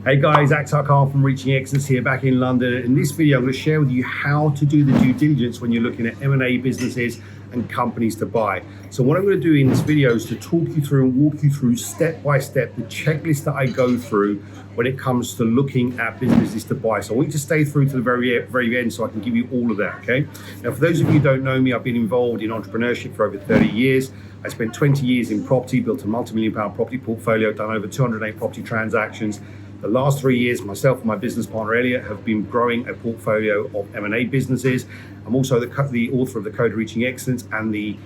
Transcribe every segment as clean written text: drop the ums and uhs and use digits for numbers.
Hey guys, Akhtar Khan from Reaching Excellence here back in London. In this video, I'm going to share with you how to do the due diligence when you're looking at M&A businesses and companies to buy. So what I'm going to do in this video is to talk you through and walk you through step by step the checklist that I go through when it comes to looking at businesses to buy. So I want you to stay through to the very end so I can give you all of that, okay? Now, for those of you who don't know me, I've been involved in entrepreneurship for over 30 years. I spent 20 years in property, built a multi-million-pound property portfolio, done over 208 property transactions. The last 3 years, myself and my business partner Elliot have been growing a portfolio of M&A businesses. I'm also the author of the Code of Reaching Excellence and the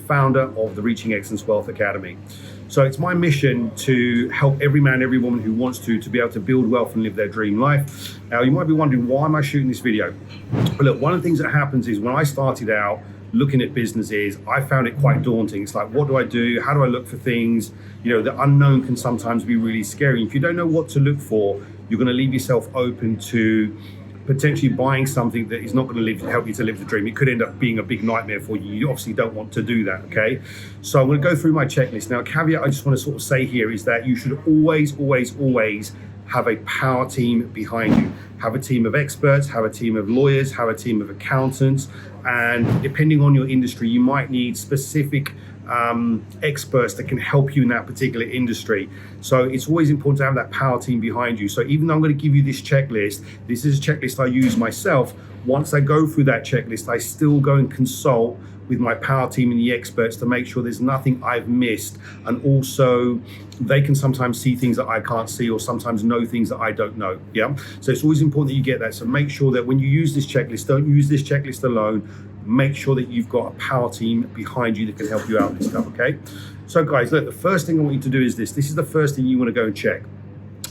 founder of the Reaching Excellence Wealth Academy. So it's my mission to help every man, every woman who wants to be able to build wealth and live their dream life. Now, you might be wondering, why am I shooting this video? But look, one of the things that happens is when I started out looking at businesses, I found it quite daunting. It's like, what do I do? How do I look for things? You know, the unknown can sometimes be really scary. If you don't know what to look for, you're going to leave yourself open to potentially buying something that is not going to help you to live the dream. It could end up being a big nightmare for you. You obviously don't want to do that, okay? So I'm going to go through my checklist. Now, a caveat I just want to sort of say here is that you should always have a power team behind you. Have a team of experts, have a team of lawyers, have a team of accountants, and depending on your industry, you might need specific experts that can help you in that particular industry. So it's always important to have that power team behind you. So even though I'm going to give you this checklist, this is a checklist I use myself. Once I go through that checklist, I still go and consult with my power team and the experts to make sure there's nothing I've missed. And also they can sometimes see things that I can't see or sometimes know things that I don't know, yeah? So it's always important that you get that. So make sure that when you use this checklist, don't use this checklist alone. Make sure that you've got a power team behind you that can help you out with this stuff, okay? So guys, look, the first thing I want you to do is this. This is the first thing you want to go and check.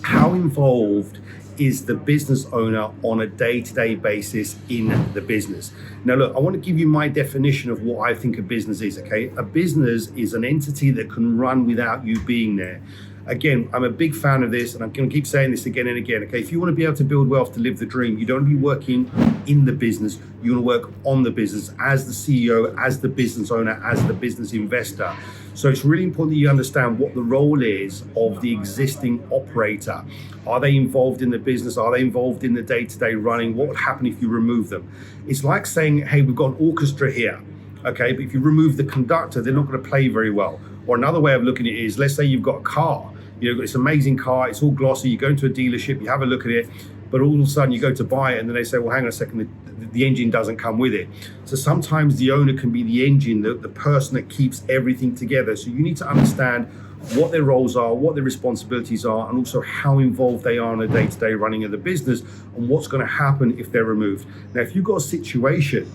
How involved is the business owner on a day-to-day basis in the business? Now look, I want to give you my definition of what I think a business is, okay? A business is an entity that can run without you being there. Again, I'm a big fan of this, and I'm going to keep saying this again and again, okay? If you want to be able to build wealth to live the dream, you don't want to be working in the business, you want to work on the business as the CEO, as the business owner, as the business investor. So it's really important that you understand what the role is of the existing operator. Are they involved in the business? Are they involved in the day-to-day running? What would happen if you remove them? It's like saying, hey, we've got an orchestra here, okay? But if you remove the conductor, they're not going to play very well. Or another way of looking at it is, let's say you've got a car. You know, it's an amazing car, it's all glossy, you go into a dealership, you have a look at it, but all of a sudden you go to buy it and then they say, well, hang on a second, the engine doesn't come with it. So sometimes the owner can be the engine, the person that keeps everything together. So you need to understand what their roles are, what their responsibilities are, and also how involved they are in the day-to-day running of the business and what's going to happen if they're removed. Now, if you've got a situation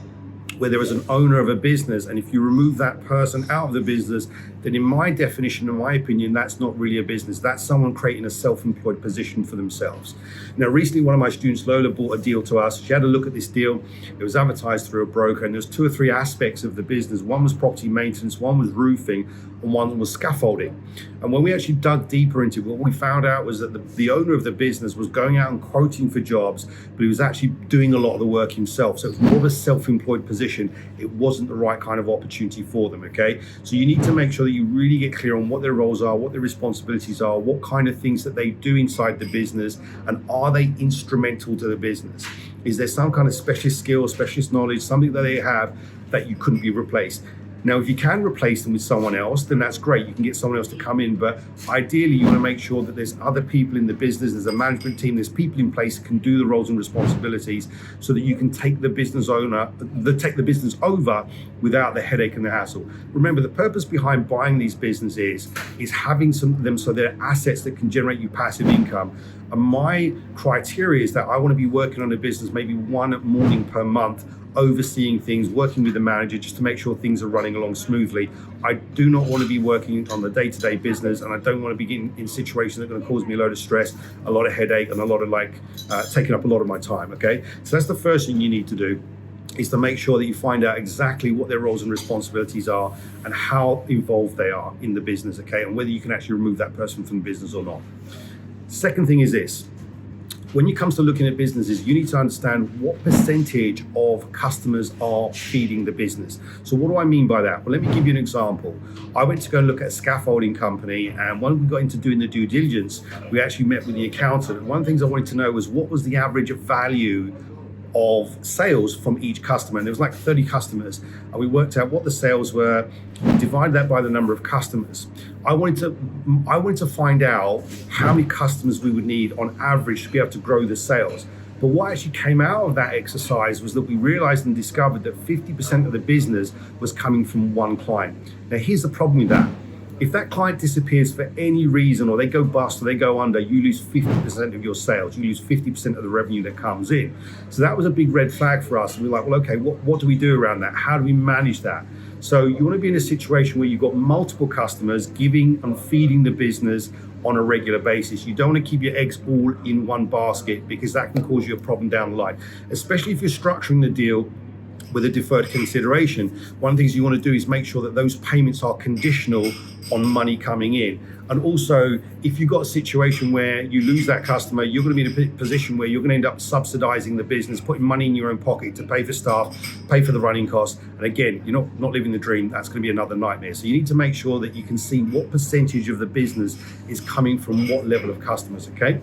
where there is an owner of a business, and if you remove that person out of the business, then in my definition, in my opinion, that's not really a business. That's someone creating a self-employed position for themselves. Now, recently, one of my students, Lola, bought a deal to us. She had a look at this deal. It was advertised through a broker, and there's 2 or 3 aspects of the business. One was property maintenance, one was roofing, and one was scaffolding. And when we actually dug deeper into it, what we found out was that the owner of the business was going out and quoting for jobs, but he was actually doing a lot of the work himself. So it was more of a self-employed position. It wasn't the right kind of opportunity for them, okay? So you need to make sure that you really get clear on what their roles are, what their responsibilities are, what kind of things that they do inside the business, and are they instrumental to the business? Is there some kind of specialist skill, specialist knowledge, something that they have that you couldn't be replaced? Now, if you can replace them with someone else, then that's great. You can get someone else to come in, but ideally you want to make sure that there's other people in the business, there's a management team, there's people in place that can do the roles and responsibilities so that you can take the business over without the headache and the hassle. Remember, the purpose behind buying these businesses is having some of them so they're assets that can generate you passive income. And my criteria is that I want to be working on a business maybe 1 morning per month, overseeing things, working with the manager just to make sure things are running along smoothly. I do not want to be working on the day-to-day business, and I don't want to be in situations that are going to cause me a load of stress, a lot of headache, and a lot of taking up a lot of my time, okay? So that's the first thing you need to do, is to make sure that you find out exactly what their roles and responsibilities are and how involved they are in the business, okay? And whether you can actually remove that person from the business or not. Second thing is this. when it comes to looking at businesses, you need to understand what percentage of customers are feeding the business. So what do I mean by that? Well, let me give you an example. I went to go and look at a scaffolding company, and when we got into doing the due diligence, we actually met with the accountant. And one of the things I wanted to know was what was the average value of sales from each customer, and there was like 30 customers, and we worked out what the sales were, divided that by the number of customers. I wanted to find out how many customers we would need on average to be able to grow the sales. But what actually came out of that exercise was that we realized and discovered that 50% of the business was coming from one client. Now here's the problem with that. If that client disappears for any reason, or they go bust or they go under, you lose 50% of your sales. You lose 50% of the revenue that comes in. So that was a big red flag for us. And we're like, well, okay, what do we do around that? How do we manage that? So you want to be in a situation where you've got multiple customers giving and feeding the business on a regular basis. You don't want to keep your eggs all in one basket, because that can cause you a problem down the line, especially if you're structuring the deal with a deferred consideration. One of the things you want to do is make sure that those payments are conditional on money coming in. And also, if you've got a situation where you lose that customer, you're going to be in a position where you're going to end up subsidizing the business, putting money in your own pocket to pay for staff, pay for the running costs. And again, you're not living the dream. That's going to be another nightmare. So you need to make sure that you can see what percentage of the business is coming from what level of customers, okay?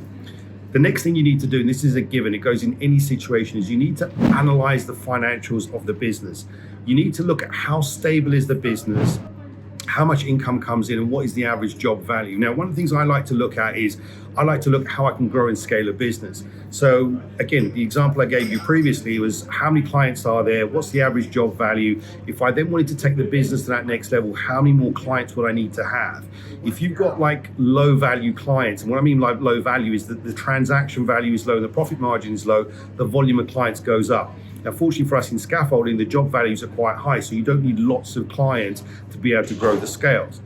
The next thing you need to do, and this is a given, it goes in any situation, is you need to analyze the financials of the business. You need to look at how stable is the business, how much income comes in, and what is the average job value. Now, one of the things I like to look at is I like to look at how I can grow and scale a business. So again, the example I gave you previously was how many clients are there, what's the average job value. If I then wanted to take the business to that next level, how many more clients would I need to have? If you've got like low value clients, and what I mean like low value is that the transaction value is low, the profit margin is low, the volume of clients goes up. Now, fortunately for us in scaffolding, the job values are quite high, so you don't need lots of clients to be able to grow the sales.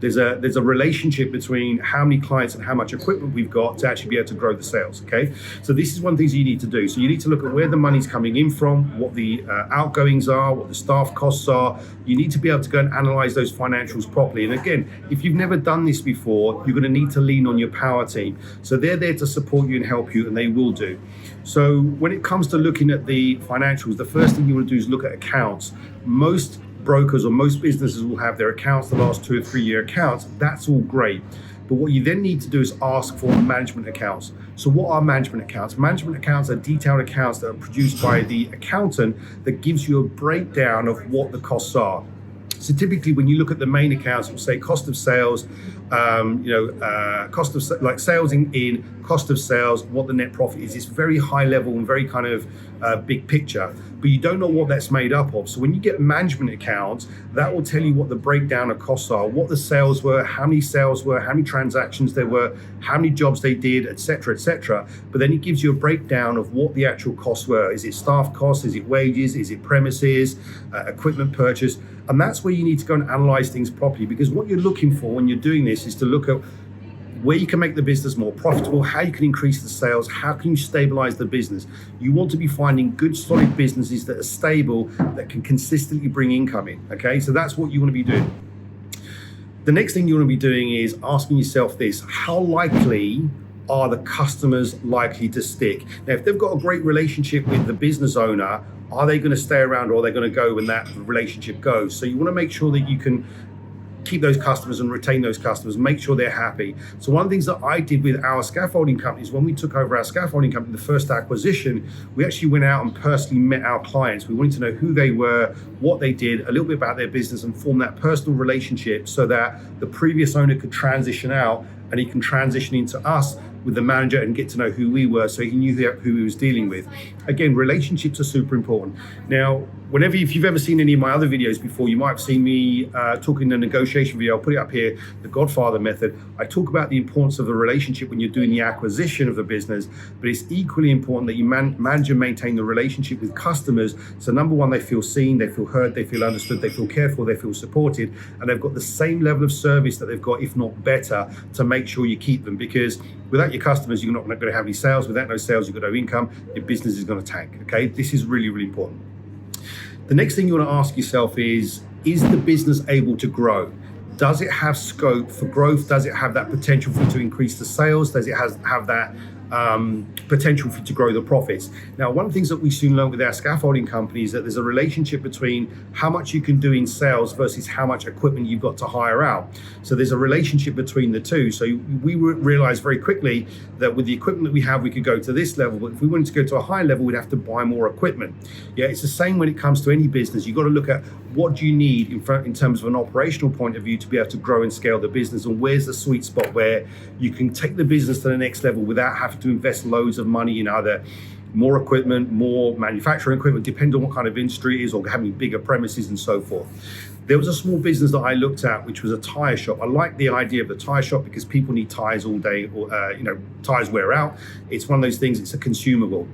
There's a relationship between how many clients and how much equipment we've got to actually be able to grow the sales, okay? So this is one of the things you need to do. So you need to look at where the money's coming in from, what the outgoings are, what the staff costs are. You need to be able to go and analyze those financials properly. And again, if you've never done this before, you're going to need to lean on your power team. So they're there to support you and help you, and they will do. So when it comes to looking at the financials, the first thing you want to do is look at accounts. Most brokers or most businesses will have their accounts, the last 2 or 3 year accounts. That's all great. But what you then need to do is ask for management accounts. So what are management accounts? Management accounts are detailed accounts that are produced by the accountant that gives you a breakdown of what the costs are. So typically when you look at the main accounts, it will say cost of sales, cost of like sales in cost of sales, what the net profit is. It's very high level and very kind of big picture, but you don't know what that's made up of. So when you get management accounts, that will tell you what the breakdown of costs are, what the sales were, how many sales were, how many transactions there were, how many jobs they did, etc., etc. But then it gives you a breakdown of what the actual costs were. Is it staff costs? Is it wages? Is it premises, equipment purchase? And that's where you need to go and analyze things properly, because what you're looking for when you're doing this is to look at where you can make the business more profitable, how you can increase the sales, how can you stabilize the business. You want to be finding good, solid businesses that are stable, that can consistently bring income in, okay? So that's what you want to be doing. The next thing you want to be doing is asking yourself this: how likely are the customers likely to stick? Now, if they've got a great relationship with the business owner, are they going to stay around, or are they going to go when that relationship goes? So you want to make sure that you can keep those customers and retain those customers, make sure they're happy. So one of the things that I did with our scaffolding companies, when we took over our scaffolding company, the first acquisition, we actually went out and personally met our clients. We wanted to know who they were, what they did, a little bit about their business, and form that personal relationship so that the previous owner could transition out and he can transition into us with the manager and get to know who we were, so he knew who he was dealing with. Again, relationships are super important. Now, if you've ever seen any of my other videos before, you might have seen me talking in a negotiation video. I'll put it up here, the Godfather method. I talk about the importance of the relationship when you're doing the acquisition of the business, but it's equally important that you manage and maintain the relationship with customers. So number one, they feel seen, they feel heard, they feel understood, they feel cared for, they feel supported, and they've got the same level of service that they've got, if not better, to make sure you keep them. Because without your customers, you're not going to have any sales. Without no sales, you've got no income. Your business is going to tank, okay? This is really, really important. The next thing you want to ask yourself is the business able to grow? Does it have scope for growth? Does it have that potential for you to increase the sales? Does it have that potential to grow the profits. Now, one of the things that we soon learned with our scaffolding company is that there's a relationship between how much you can do in sales versus how much equipment you've got to hire out. So there's a relationship between the two. So we realized very quickly that with the equipment that we have, we could go to this level, but if we wanted to go to a high level, we'd have to buy more equipment. Yeah, it's the same when it comes to any business. You've got to look at what do you need in terms of an operational point of view to be able to grow and scale the business, and where's the sweet spot where you can take the business to the next level without having to invest loads of money in either more equipment, more manufacturing equipment, depending on what kind of industry it is, or having bigger premises and so forth. There was a small business that I looked at, which was a tire shop. I like the idea of the tire shop because people need tires all day, or tires wear out. It's one of those things, it's a consumable.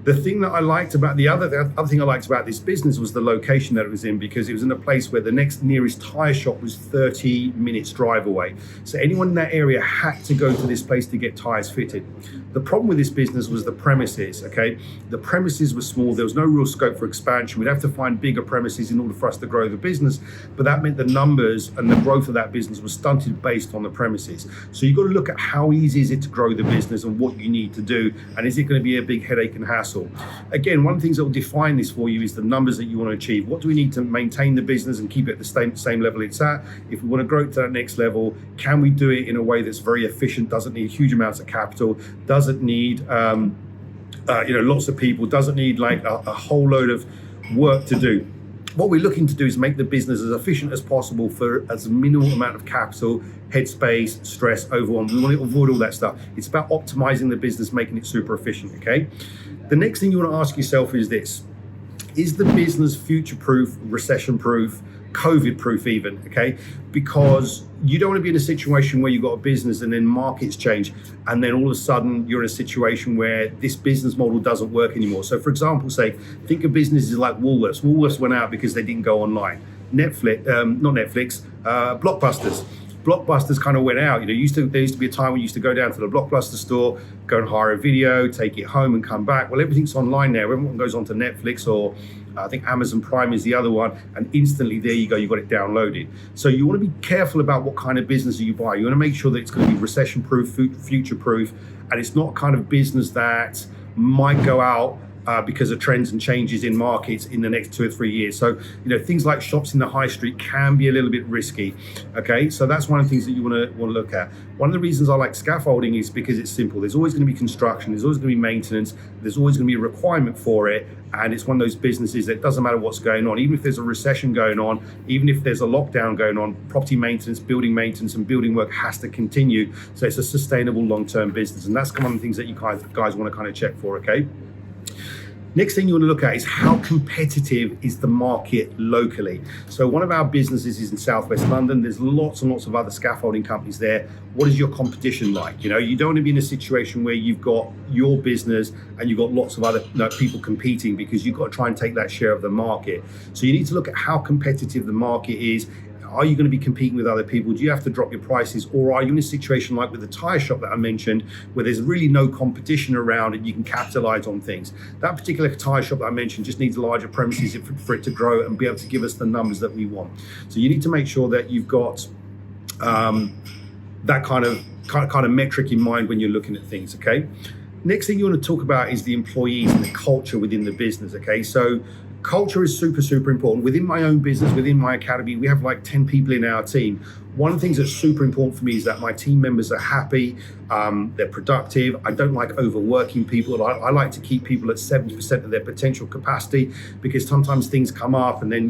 The thing that I liked about the other thing I liked about this business was the location that it was in, because it was in a place where the next nearest tire shop was 30 minutes drive away. So anyone in that area had to go to this place to get tires fitted. The problem with this business was the premises, okay? The premises were small. There was no real scope for expansion. We'd have to find bigger premises in order for us to grow the business, but that meant the numbers and the growth of that business was stunted based on the premises. So you've got to look at how easy is it to grow the business and what you need to do, and is it going to be a big headache and hassle? Again, one of the things that will define this for you is the numbers that you want to achieve. What do we need to maintain the business and keep it at the same level it's at? If we want to grow it to that next level, can we do it in a way that's very efficient, doesn't need huge amounts of capital, doesn't need lots of people, doesn't need like a whole load of work to do? What we're looking to do is make the business as efficient as possible for as minimal amount of capital, headspace, stress, overwhelm. We want to avoid all that stuff. It's about optimizing the business, making it super efficient, okay? The next thing you want to ask yourself is this: is the business future-proof, recession-proof, COVID-proof even, okay? Because you don't want to be in a situation where you've got a business and then markets change, and then all of a sudden you're in a situation where this business model doesn't work anymore. So for example, say, think of businesses like Woolworths. Woolworths went out because they didn't go online. Blockbusters. Blockbusters kind of went out. There used to be a time when you used to go down to the Blockbuster store, go and hire a video, take it home and come back. Well, everything's online now. Everyone goes onto Netflix, or I think Amazon Prime is the other one, and instantly there you go, you've got it downloaded. So you want to be careful about what kind of business you buy. You want to make sure that it's going to be recession-proof, future-proof, and it's not kind of business that might go out because of trends and changes in markets in the next 2 or 3 years. So, things like shops in the high street can be a little bit risky. Okay, so that's one of the things that you want to look at. One of the reasons I like scaffolding is because it's simple. There's always going to be construction. There's always going to be maintenance. There's always going to be a requirement for it. And it's one of those businesses that doesn't matter what's going on. Even if there's a recession going on, even if there's a lockdown going on, property maintenance, and building work has to continue. So it's a sustainable long-term business. And that's one of the things that you guys want to kind of check for, okay? Next thing you want to look at is how competitive is the market locally. So one of our businesses is in Southwest London. There's lots and lots of other scaffolding companies there. What is your competition like? You don't want to be in a situation where you've got your business and you've got lots of other people competing, because you've got to try and take that share of the market. So you need to look at how competitive the market is. Are you going to be competing with other people? Do you have to drop your prices? Or are you in a situation like with the tire shop that I mentioned, where there's really no competition around and you can capitalize on things? That particular tire shop that I mentioned just needs larger premises for it to grow and be able to give us the numbers that we want. So you need to make sure that you've got that kind of metric in mind when you're looking at things, okay? Next thing you want to talk about is the employees and the culture within the business, okay? So culture is super, super important. Within my own business, within my academy, we have like 10 people in our team. One of the things that's super important for me is that my team members are happy, they're productive. I don't like overworking people. I like to keep people at 70% of their potential capacity, because sometimes things come up and then,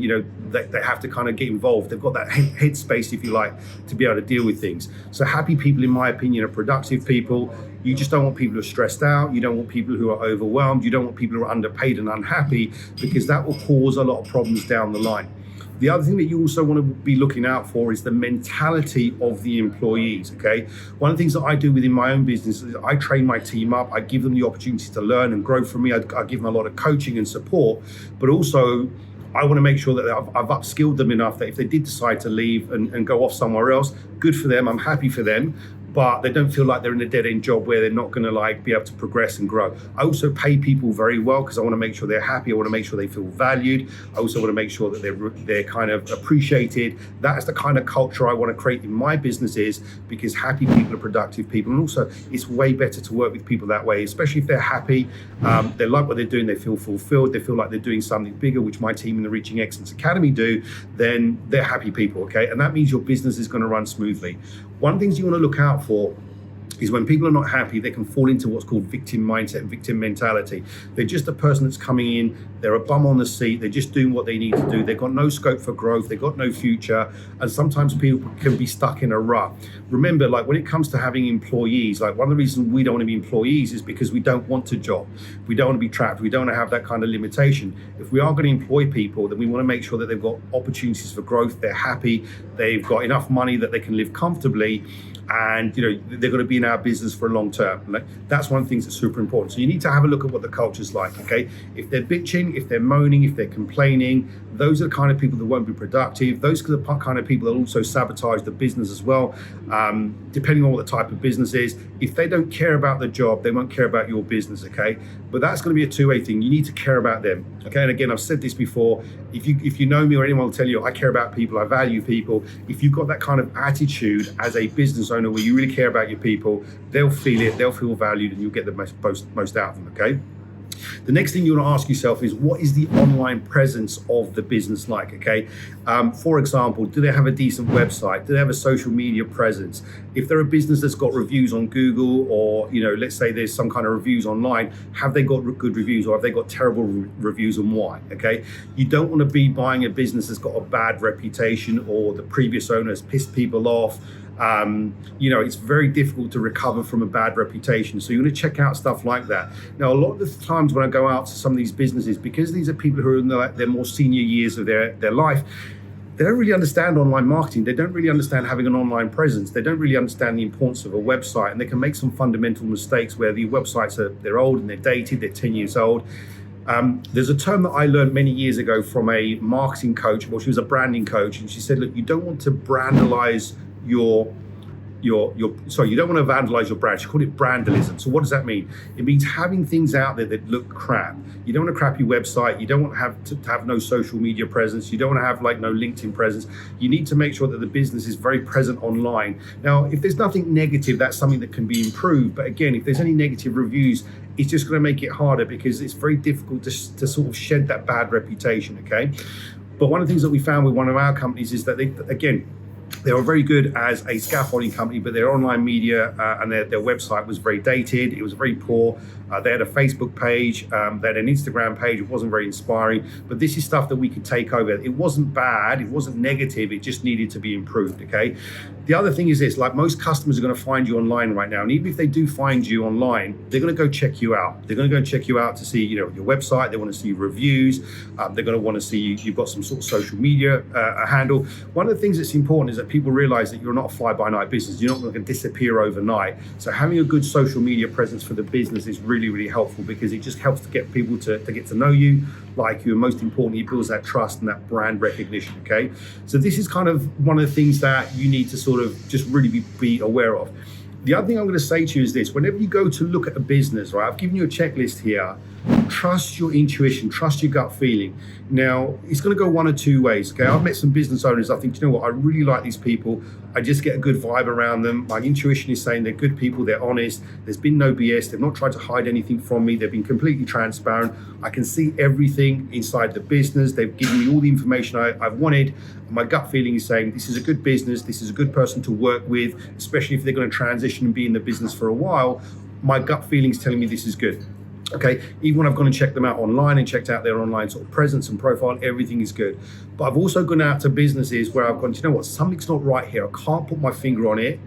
they have to kind of get involved. They've got that headspace, if you like, to be able to deal with things. So happy people, in my opinion, are productive people. You just don't want people who are stressed out. You don't want people who are overwhelmed. You don't want people who are underpaid and unhappy, because that will cause a lot of problems down the line. The other thing that you also want to be looking out for is the mentality of the employees, okay? One of the things that I do within my own business is I train my team up. I give them the opportunity to learn and grow from me. I give them a lot of coaching and support, but also I want to make sure that I've upskilled them enough that if they did decide to leave and go off somewhere else, good for them, I'm happy for them. but they don't feel like they're in a dead-end job where they're not going to like be able to progress and grow. I also pay people very well because I want to make sure they're happy. I want to make sure they feel valued. I also want to make sure that they're kind of appreciated. That's the kind of culture I want to create in my businesses, because happy people are productive people, and also it's way better to work with people that way, especially if they're happy, they like what they're doing, they feel fulfilled, they feel like they're doing something bigger, which my team in the Reaching Excellence Academy do. Then they're happy people, okay? And that means your business is going to run smoothly. One of the things you want to look out for is when people are not happy, they can fall into what's called victim mindset and victim mentality. They're just a person that's coming in, they're a bum on the seat, they're just doing what they need to do. They've got no scope for growth, they've got no future, and sometimes people can be stuck in a rut. Remember, like when it comes to having employees, like one of the reasons we don't want to be employees is because we don't want to job. We don't want to be trapped, we don't want to have that kind of limitation. If we are going to employ people, then we want to make sure that they've got opportunities for growth, they're happy, they've got enough money that they can live comfortably, and they're going to be in our business for a long term. That's one of the things that's super important. So you need to have a look at what the culture's like, okay? If they're bitching, if they're moaning, if they're complaining, those are the kind of people that won't be productive. Those are the kind of people that also sabotage the business as well, depending on what the type of business is. If they don't care about the job, they won't care about your business, okay? But that's going to be a two-way thing. You need to care about them, okay? And again, I've said this before, if you know me or anyone will tell you, I care about people, I value people. If you've got that kind of attitude as a business owner where you really care about your people, they'll feel it, they'll feel valued, and you'll get the most out of them, okay? The next thing you want to ask yourself is, what is the online presence of the business like, okay? For example, do they have a decent website? Do they have a social media presence? If they're a business that's got reviews on Google, or, let's say there's some kind of reviews online, have they got good reviews, or have they got terrible reviews, and why, okay? You don't want to be buying a business that's got a bad reputation, or the previous owner has pissed people off. It's very difficult to recover from a bad reputation. So you want to check out stuff like that. Now, a lot of the times when I go out to some of these businesses, because these are people who are in their more senior years of their life, they don't really understand online marketing. They don't really understand having an online presence. They don't really understand the importance of a website, and they can make some fundamental mistakes where the websites they're old and they're dated, they're 10 years old. There's a term that I learned many years ago from a marketing coach. Well, she was a branding coach, and she said, look, you don't want to brandalize you don't want to vandalize your brand. She called it brandalism. So what does that mean? It means having things out there that look crap. You don't want a crappy website. You don't want to have no social media presence. You don't want to have no LinkedIn presence. You need to make sure that the business is very present online. Now, if there's nothing negative, that's something that can be improved. But again, if there's any negative reviews, it's just going to make it harder, because it's very difficult to sort of shed that bad reputation, okay? But one of the things that we found with one of our companies is that they were very good as a scaffolding company, but their online media and their website was very dated. It was very poor. They had a Facebook page, they had an Instagram page. It wasn't very inspiring, but this is stuff that we could take over. It wasn't bad, it wasn't negative, it just needed to be improved, okay? The other thing is this, like most customers are gonna find you online right now, and even if they do find you online, they're gonna go check you out. They're gonna go check you out to see your website, they wanna see reviews, they're gonna wanna see you've got some sort of social media handle. One of the things that's important is that people realize that you're not a fly-by-night business. You're not gonna disappear overnight. So having a good social media presence for the business is really, really helpful, because it just helps to get people to get to know you, like you, and most importantly, it builds that trust and that brand recognition, okay? So this is kind of one of the things that you need to sort of just really be aware of. The other thing I'm going to say to you is this: whenever you go to look at a business, right, I've given you a checklist here. Trust your intuition, trust your gut feeling. Now, it's going to go one of two ways, okay? I've met some business owners, I think, you know what, I really like these people. I just get a good vibe around them. My intuition is saying they're good people, they're honest, there's been no BS, they've not tried to hide anything from me, they've been completely transparent. I can see everything inside the business, they've given me all the information I've wanted. My gut feeling is saying this is a good business, this is a good person to work with, especially if they're going to transition and be in the business for a while. My gut feeling is telling me this is good. Okay, even when I've gone and checked them out online and checked out their online sort of presence and profile, everything is good. But I've also gone out to businesses where I've gone, you know what, something's not right here. I can't put my finger on it,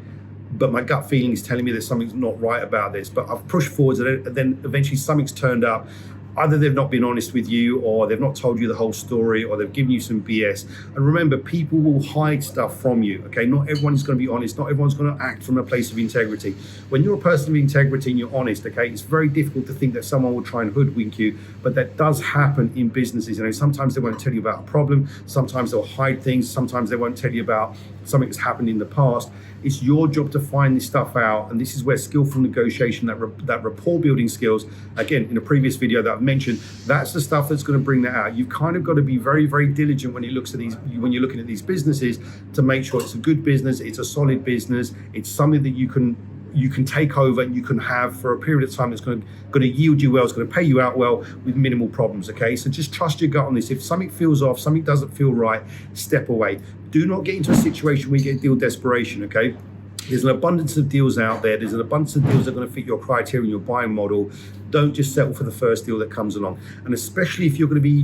but my gut feeling is telling me that something's not right about this. But I've pushed forwards, and then eventually something's turned up. Either they've not been honest with you, or they've not told you the whole story, or they've given you some BS. And remember, people will hide stuff from you, okay? Not everyone is going to be honest. Not everyone's going to act from a place of integrity. When you're a person of integrity and you're honest, okay, it's very difficult to think that someone will try and hoodwink you, but that does happen in businesses. You know, sometimes they won't tell you about a problem. Sometimes they'll hide things. Sometimes they won't tell you about something that's happened in the past. It's your job to find this stuff out, and this is where skillful negotiation, that rapport building skills, again, in a previous video that I've mentioned, that's the stuff that's going to bring that out. You've kind of got to be very, very diligent when you're looking at these businesses, to make sure it's a good business, it's a solid business, it's something that you can take over and you can have for a period of time that's going to yield you well, it's going to pay you out well with minimal problems, okay? So just trust your gut on this. If something feels off, something doesn't feel right, step away. Do not get into a situation where you get deal desperation, okay? There's an abundance of deals out there. There's an abundance of deals that are going to fit your criteria and your buying model. Don't just settle for the first deal that comes along. And especially if you're going to be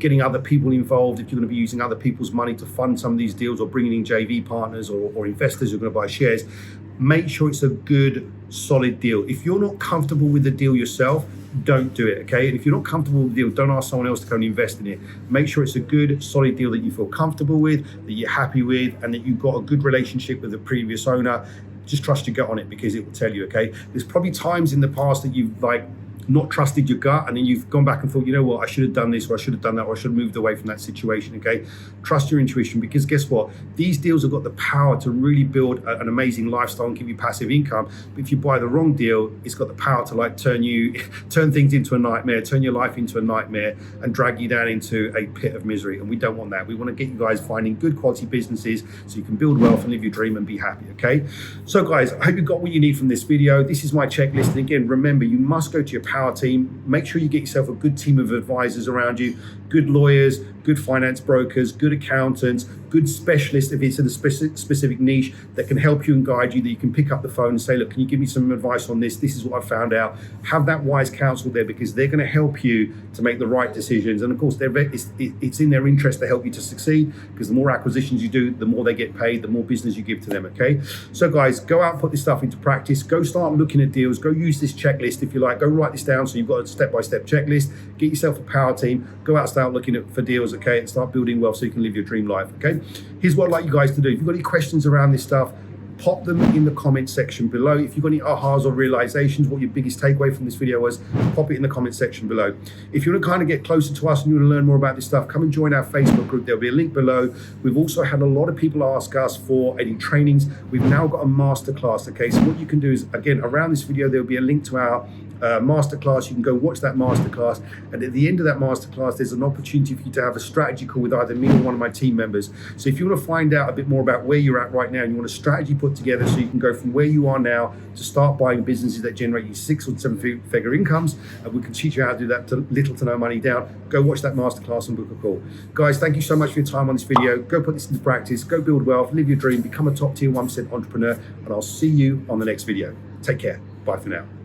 getting other people involved, if you're going to be using other people's money to fund some of these deals, or bringing in JV partners or investors who are going to buy shares, make sure it's a good, solid deal. If you're not comfortable with the deal yourself, don't do it, okay? And if you're not comfortable with the deal, don't ask someone else to come and invest in it. Make sure it's a good, solid deal that you feel comfortable with, that you're happy with, and that you've got a good relationship with the previous owner. Just trust your gut on it, because it will tell you, okay? There's probably times in the past that you've not trusted your gut, and then you've gone back and thought, you know what, I should have done this, or I should have done that, or I should have moved away from that situation, okay? Trust your intuition, because guess what? These deals have got the power to really build an amazing lifestyle and give you passive income. But if you buy the wrong deal, it's got the power to turn things into a nightmare, turn your life into a nightmare, and drag you down into a pit of misery. And we don't want that. We want to get you guys finding good quality businesses so you can build wealth and live your dream and be happy, okay? So guys, I hope you got what you need from this video. This is my checklist. And again, remember, you must go to your power team. Make sure you get yourself a good team of advisors around you, good lawyers, good finance brokers, good accountants, good specialists if it's in a specific niche that can help you and guide you, that you can pick up the phone and say, look, can you give me some advice on this? This is what I found out. Have that wise counsel there, because they're going to help you to make the right decisions. And of course, it's in their interest to help you to succeed, because the more acquisitions you do, the more they get paid, the more business you give to them, okay? So guys, go out and put this stuff into practice. Go start looking at deals. Go use this checklist if you like. Go write this down so you've got a step-by-step checklist. Get yourself a power team. Go out and start looking for deals, okay? And start building wealth so you can live your dream life, okay? Here's what I'd like you guys to do. If you've got any questions around this stuff, pop them in the comment section below. If you've got any ahas or realizations, what your biggest takeaway from this video was, pop it in the comment section below. If you want to kind of get closer to us and you want to learn more about this stuff, come and join our Facebook group. There'll be a link below. We've also had a lot of people ask us for any trainings. We've now got a masterclass, okay? So what you can do is, again, around this video, there'll be a link to our masterclass. You can go watch that masterclass, and at the end of that masterclass, there's an opportunity for you to have a strategy call with either me or one of my team members. So if you want to find out a bit more about where you're at right now, and you want a strategy put together so you can go from where you are now to start buying businesses that generate you 6 or 7 figure incomes, and we can teach you how to do that to little to no money down, go watch that masterclass and book a call. Guys, thank you so much for your time on this video. Go put this into practice, go build wealth, live your dream, become a top tier 1% entrepreneur, and I'll see you on the next video. Take care. Bye for now.